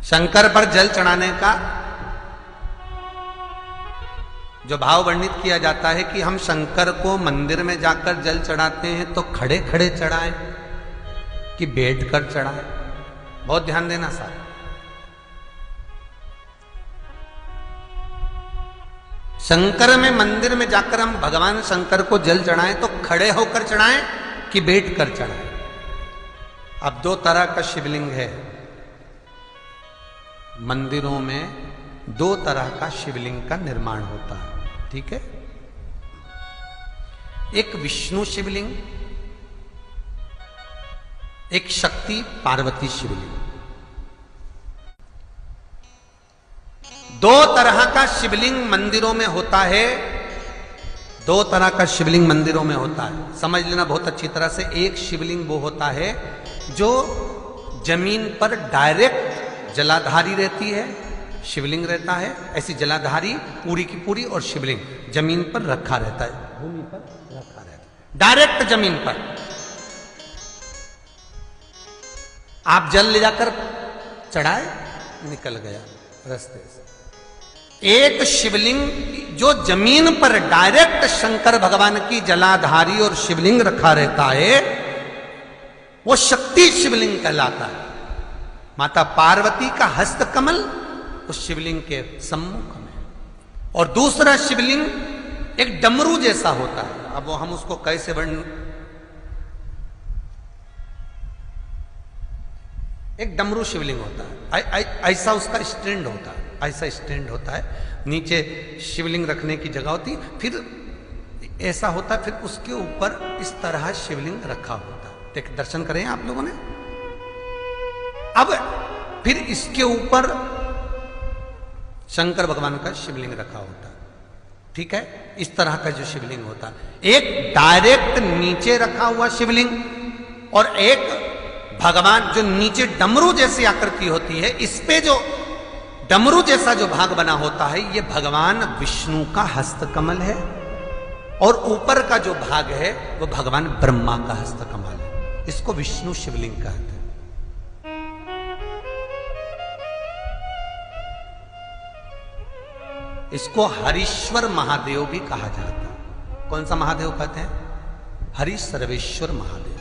शंकर पर जल चढ़ाने का जो भाव वर्णित किया जाता है कि हम शंकर को मंदिर में जाकर जल चढ़ाते हैं तो खड़े खड़े चढ़ाएं कि बैठकर चढ़ाएं। बहुत ध्यान देना साहब। शंकर में मंदिर में जाकर हम भगवान शंकर को जल चढ़ाएं तो खड़े होकर चढ़ाएं कि बैठकर चढ़ाएं। अब दो तरह का शिवलिंग है मंदिरों में, दो तरह का शिवलिंग का निर्माण होता है, ठीक है। एक विष्णु शिवलिंग, एक शक्ति पार्वती शिवलिंग। दो तरह का शिवलिंग मंदिरों में होता है, दो तरह का शिवलिंग मंदिरों में होता है, समझ लेना बहुत अच्छी तरह से। एक शिवलिंग वो होता है जो जमीन पर डायरेक्ट जलाधारी रहती है, शिवलिंग रहता है, ऐसी जलाधारी पूरी की पूरी, और शिवलिंग जमीन पर रखा रहता है, भूमि पर रखा रहता है, डायरेक्ट जमीन पर। आप जल ले जाकर चढ़ाए, निकल गया रास्ते से। एक शिवलिंग जो जमीन पर डायरेक्ट शंकर भगवान की जलाधारी और शिवलिंग रखा रहता है, वो शक्ति शिवलिंग कहलाता है। माता पार्वती का हस्त कमल उस शिवलिंग के सम्मुख में, और दूसरा शिवलिंग एक डमरू जैसा होता है। अब वो हम उसको कैसे वर्णन, एक डमरू शिवलिंग होता है, ऐसा उसका स्टैंड होता है, ऐसा स्टैंड होता है, नीचे शिवलिंग रखने की जगह होती, फिर ऐसा होता है, फिर उसके ऊपर इस तरह शिवलिंग रखा होता है। देख, दर्शन करें आप लोगों ने। अब फिर इसके ऊपर शंकर भगवान का शिवलिंग रखा होता है, ठीक है। इस तरह का जो शिवलिंग होता है, एक डायरेक्ट नीचे रखा हुआ शिवलिंग, और एक भगवान जो नीचे डमरू जैसी आकृति होती है, इस पे जो डमरू जैसा जो भाग बना होता है, ये भगवान विष्णु का हस्तकमल है, और ऊपर का जो भाग है वो भगवान ब्रह्मा का हस्तकमल है। इसको विष्णु शिवलिंग कहते हैं। इसको हरीश्वर महादेव भी कहा जाता है। कौन सा महादेव कहते हैं? हरि सर्वेश्वर महादेव।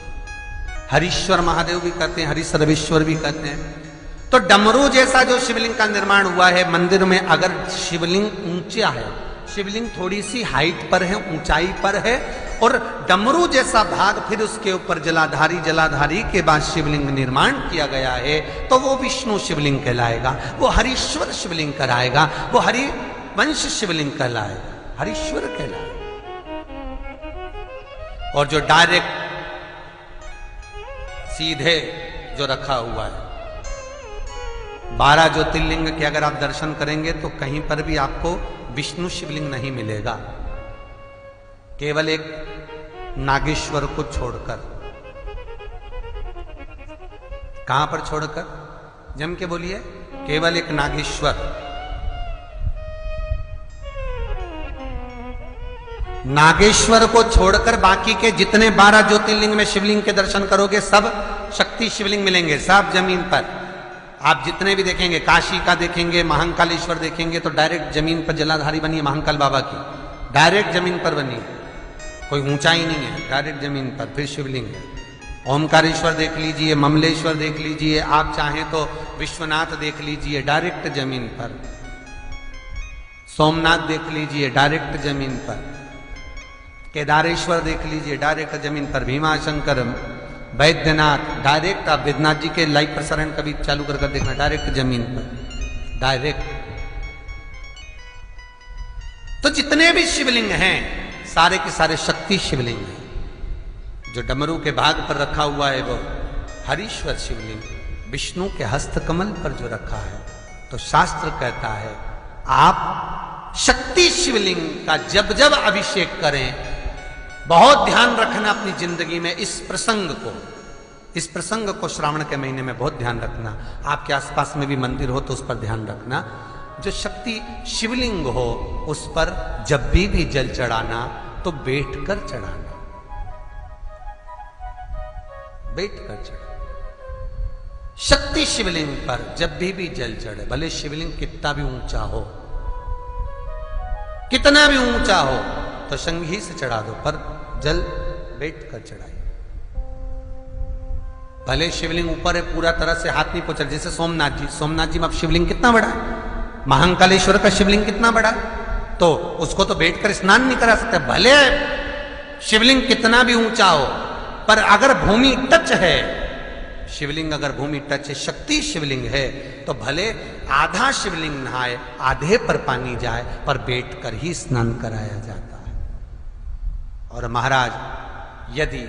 हरीश्वर महादेव भी कहते हैं, हरि सर्वेश्वर भी कहते हैं। तो डमरू जैसा जो शिवलिंग का निर्माण हुआ है मंदिर में, अगर शिवलिंग ऊंचा है, शिवलिंग थोड़ी सी हाइट पर है, ऊंचाई पर है, और डमरू जैसा भाग फिर उसके ऊपर जलाधारी के बाद शिवलिंग निर्माण किया गया है, तो वो विष्णु शिवलिंग कहलाएगा, वो हरीश्वर शिवलिंग कहलाएगा, वो हरिवंश शिवलिंग कहलाएगा, हरीश्वर कहलाएगा। और जो डायरेक्ट सीधे जो रखा हुआ है, 12 ज्योतिर्लिंग के अगर आप दर्शन करेंगे तो कहीं पर भी आपको विष्णु शिवलिंग नहीं मिलेगा, केवल एक नागेश्वर को छोड़कर। कहां पर छोड़कर? जम के बोलिए। केवल एक नागेश्वर, नागेश्वर को छोड़कर बाकी के जितने 12 ज्योतिर्लिंग में शिवलिंग के दर्शन करोगे सब शक्ति शिवलिंग मिलेंगे, सब जमीन पर। आप जितने भी देखेंगे, काशी का देखेंगे, महाकालेश्वर देखेंगे, तो डायरेक्ट जमीन पर जलाधारी बनी है महाकाल बाबा की, डायरेक्ट जमीन पर बनी है, कोई ऊंचाई नहीं है, डायरेक्ट जमीन पर फिर शिवलिंग है। ओमकारेश्वर देख लीजिए, ममलेश्वर देख लीजिए, आप चाहें तो विश्वनाथ देख लीजिए, डायरेक्ट जमीन पर। सोमनाथ देख लीजिए, डायरेक्ट जमीन पर। केदारेश्वर देख लीजिए, डायरेक्ट जमीन पर। भीमाशंकर, वैद्यनाथ, डायरेक्ट। आप वैद्यनाथ जी के लाइव प्रसारण कभी चालू कर देखना, डायरेक्ट जमीन पर, डायरेक्ट। तो जितने भी शिवलिंग हैं सारे के सारे शक्ति शिवलिंग हैं। जो डमरू के भाग पर रखा हुआ है वो हरीश्वर शिवलिंग, विष्णु के हस्तकमल पर जो रखा है, तो शास्त्र कहता है आप शक्ति शिवलिंग का जब जब अभिषेक करें, बहुत ध्यान रखना अपनी जिंदगी में इस प्रसंग को श्रावण के महीने में बहुत ध्यान रखना। आपके आसपास में भी मंदिर हो तो उस पर ध्यान रखना। जो शक्ति शिवलिंग हो उस पर जब भी जल चढ़ाना तो बैठकर चढ़ाना, बैठकर चढ़ाना। शक्ति शिवलिंग पर जब भी जल चढ़े, भले शिवलिंग कितना भी ऊंचा हो, कितना भी ऊंचा हो, तो संघी से चढ़ा दो, पर जल बैठ कर चढ़ाइए। भले शिवलिंग ऊपर है, पूरा तरह से हाथ नहीं पहुंचा, जैसे सोमनाथ जी में अब शिवलिंग कितना बड़ा है, महाकालेश्वर का शिवलिंग कितना बड़ा, तो उसको तो बैठकर स्नान नहीं करा सकते। भले शिवलिंग कितना भी ऊंचा हो, पर अगर भूमि टच है, शिवलिंग अगर भूमि टच है, शक्ति शिवलिंग है, तो भले आधा शिवलिंग नहाए, आधे पर पानी जाए, पर बैठकर ही स्नान कराया जाता है। और महाराज यदि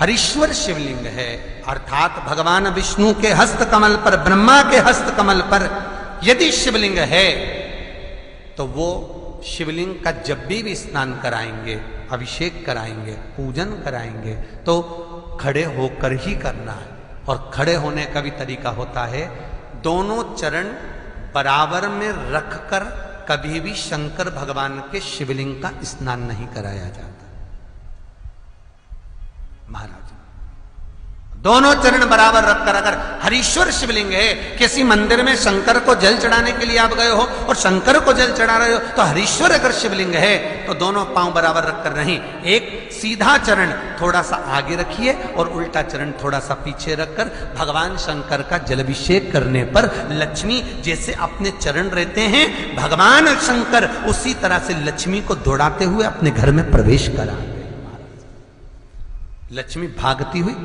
हरीश्वर शिवलिंग है, अर्थात भगवान विष्णु के हस्त कमल पर, ब्रह्मा के हस्त कमल पर यदि शिवलिंग है, तो वो शिवलिंग का जब भी स्नान कराएंगे, अभिषेक कराएंगे, पूजन कराएंगे, तो खड़े होकर ही करना है। और खड़े होने का भी तरीका होता है, दोनों चरण बराबर में रखकर कभी भी शंकर भगवान के शिवलिंग का स्नान नहीं कराया जाता। महाराज दोनों चरण बराबर रखकर, अगर हरीश्वर शिवलिंग है, किसी मंदिर में शंकर को जल चढ़ाने के लिए आप गए हो और शंकर को जल चढ़ा रहे हो, तो हरीश्वर अगर शिवलिंग है तो दोनों पांव बराबर रखकर नहीं, एक सीधा चरण थोड़ा सा आगे रखिए और उल्टा चरण थोड़ा सा पीछे रखकर भगवान शंकर का जलाभिषेक करने पर लक्ष्मी जैसे अपने चरण रहते हैं, भगवान शंकर उसी तरह से लक्ष्मी को दौड़ाते हुए अपने घर में प्रवेश करा। लक्ष्मी भागती हुई,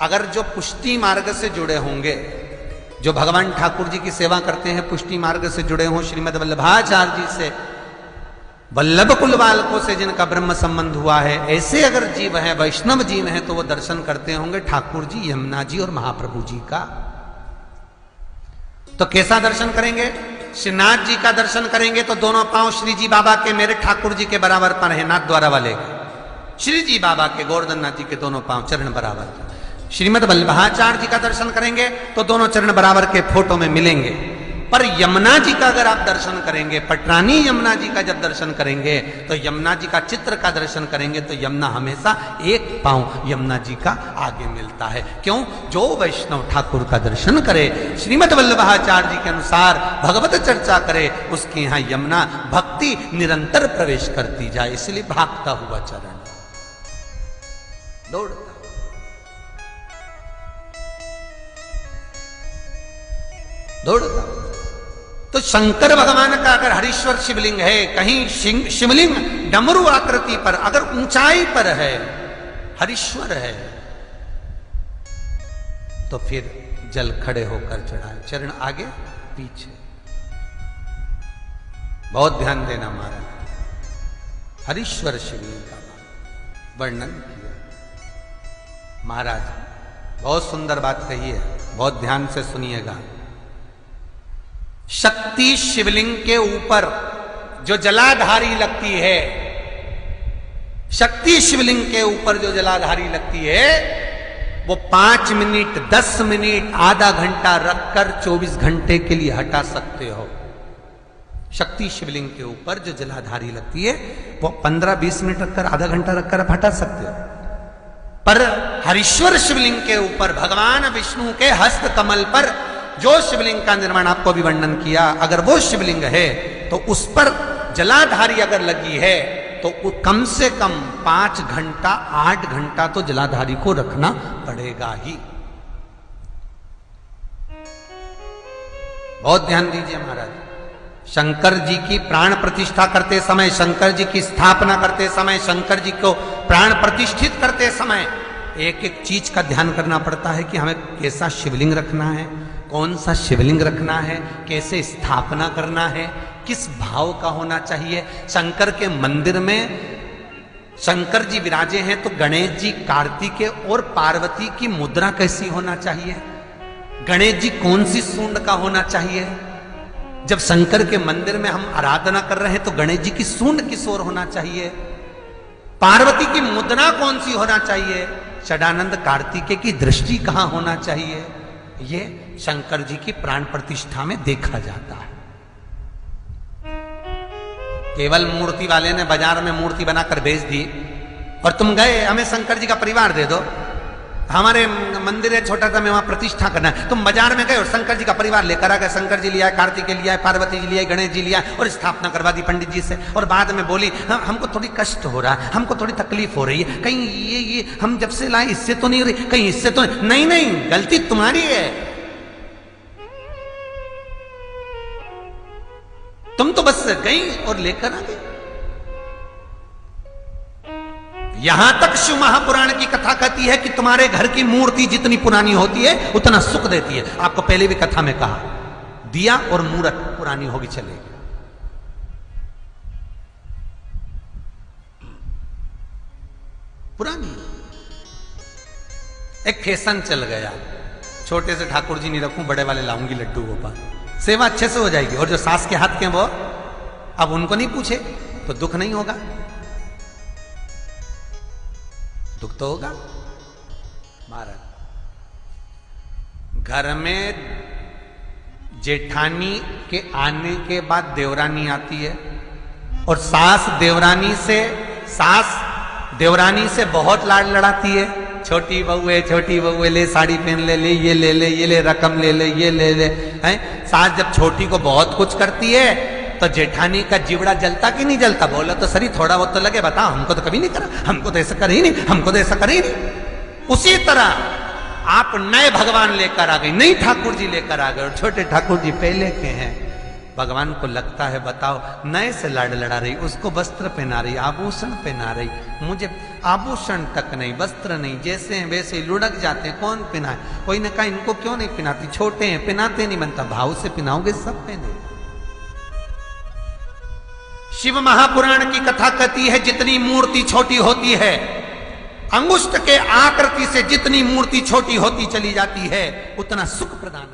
अगर जो पुष्टि मार्ग से जुड़े होंगे, जो भगवान ठाकुर जी की सेवा करते हैं, पुष्टि मार्ग से जुड़े हों, श्रीमद वल्लभाचार्य जी से, वल्लभ कुल बालकों से जिनका ब्रह्म संबंध हुआ है, ऐसे अगर जीव हैं, वैष्णव जीव हैं, तो वो दर्शन करते होंगे ठाकुर जी, यमुना जी और महाप्रभु जी का। तो कैसा दर्शन करेंगे? श्रीनाथ जी का दर्शन करेंगे तो दोनों पांव श्री जी बाबा के, मेरे ठाकुर जी के बराबर पर है, नाथ द्वारा वाले श्री जी बाबा के, गोवर्धन नाथ जी के दोनों पांव चरण बराबर। श्रीमद वल्लभाचार्य जी का दर्शन करेंगे तो दोनों चरण बराबर के फोटो में मिलेंगे। पर यमुना जी का अगर आप दर्शन करेंगे, पटरानी यमुना जी का जब दर्शन करेंगे, तो यमुना जी का चित्र का दर्शन करेंगे, तो यमुना हमेशा एक पांव यमुना जी का आगे मिलता है। क्यों? जो वैष्णव ठाकुर का दर्शन करे, श्रीमद वल्लभाचार्य जी के अनुसार भगवत चर्चा करे, उसके यहाँ यमुना भक्ति निरंतर प्रवेश करती जाए, इसलिए भागता हुआ चरण, दौड़ता दौड़ता। तो शंकर भगवान का अगर हरीश्वर शिवलिंग है, कहीं शिवलिंग डमरू आकृति पर, अगर ऊंचाई पर है, हरीश्वर है, तो फिर जल खड़े होकर चढ़ाए, चरण आगे पीछे। बहुत ध्यान देना महाराज, हरीश्वर शिवलिंग का वर्णन किया महाराज, बहुत सुंदर बात कही है, बहुत ध्यान से सुनिएगा। शक्ति शिवलिंग के ऊपर जो जलाधारी लगती है, शक्ति शिवलिंग के ऊपर जो जलाधारी लगती है, वो 5 मिनट, 10 मिनट, आधा घंटा रखकर 24 घंटे के लिए हटा सकते हो। शक्ति शिवलिंग के ऊपर जो जलाधारी लगती है, वो 15-20 मिनट रखकर, आधा घंटा रखकर आप हटा सकते हो। पर हरीश्वर शिवलिंग के ऊपर, भगवान विष्णु के हस्त कमल पर जो शिवलिंग का निर्माण आपको भी वर्णन किया, अगर वो शिवलिंग है तो उस पर जलाधारी अगर लगी है, तो कम से कम 5 घंटा, 8 घंटा तो जलाधारी को रखना पड़ेगा ही। बहुत ध्यान दीजिए महाराज, शंकर जी की प्राण प्रतिष्ठा करते समय, शंकर जी की स्थापना करते समय, शंकर जी को प्राण प्रतिष्ठित करते समय एक एक चीज का ध्यान करना पड़ता है कि हमें कैसा शिवलिंग रखना है, कौन सा शिवलिंग रखना है, कैसे स्थापना करना है, किस भाव का होना चाहिए। शंकर के मंदिर में शंकर जी विराजे हैं, तो गणेश जी, कार्तिकेय और पार्वती की मुद्रा कैसी होना चाहिए, गणेश जी कौन सी सूंड का होना चाहिए। जब शंकर के मंदिर में हम आराधना कर रहे हैं तो गणेश जी की सूंड किस ओर होना चाहिए, पार्वती की मुद्रा कौन सी होना चाहिए, षडानंद कार्तिकेय की दृष्टि कहां होना चाहिए, ये शंकर जी की प्राण प्रतिष्ठा में देखा जाता है। केवल मूर्ति वाले ने बाजार में मूर्ति बनाकर बेच दी और तुम गए हमें शंकर जी का परिवार दे दो, हमारे मंदिर है छोटा सा, मैं वहां प्रतिष्ठा करना है। तुम बाजार में गए और शंकर जी का परिवार लेकर आ गए, शंकर जी लिया, कार्तिक लिया, पार्वती जी लिया, गणेश जी लिया और स्थापना करवा दी पंडित जी से। और बाद में बोली हमको थोड़ी कष्ट हो रहा है, हमको थोड़ी तकलीफ हो रही है, कहीं ये हम जब से लाए इससे तो नहीं हो रही, कहीं इससे तो नहीं। नहीं, गलती तुम्हारी है। तुम तो बस गई और लेकर आ गई। यहां तक शिव महापुराण की कथा कहती है कि तुम्हारे घर की मूर्ति जितनी पुरानी होती है उतना सुख देती है। आपको पहले भी कथा में कहा, दिया और मूर्त पुरानी होगी चलेगी। पुरानी एक फैशन चल गया, छोटे से ठाकुर जी नहीं रखूं, बड़े वाले लाऊंगी लड्डू गोपाल, सेवा अच्छे से हो जाएगी। और जो सास के हाथ के वो अब उनको नहीं पूछे तो दुख नहीं होगा, दुख तो होगा। महाराज घर में जेठानी के आने के बाद देवरानी आती है और सास देवरानी से बहुत लाड लड़ाती है। छोटी बहू है, ले साड़ी पहन ले, ये ले रकम ले, ये ले हैं। सास जब छोटी को बहुत कुछ करती है तो जेठानी का जीवड़ा जलता कि नहीं जलता? बोलो तो सही, थोड़ा बहुत तो लगे, बताओ हमको तो कभी नहीं करा, हमको तो ऐसा करे ही नहीं, हमको तो ऐसा करे ही नहीं। उसी तरह आप नए भगवान लेकर आ गए, नई ठाकुर जी लेकर आ गए और छोटे ठाकुर जी पहले के हैं। भगवान को लगता है बताओ नए से लाड लड़ा रही, उसको वस्त्र पहना रही, आभूषण पहना रही, मुझे आभूषण तक नहीं, वस्त्र नहीं, जैसे हैं वैसे ही लुढ़क जाते हैं, कौन पहनाए? कोई ने कहा इनको क्यों नहीं पहनाती, छोटे हैं पहनाते नहीं बनता, भाव से पहनाओगे सब पहने। शिव महापुराण की कथा कहती है जितनी मूर्ति छोटी होती है, अंगुष्ठ के आकृति से जितनी मूर्ति छोटी होती चली जाती है उतना सुख प्रदान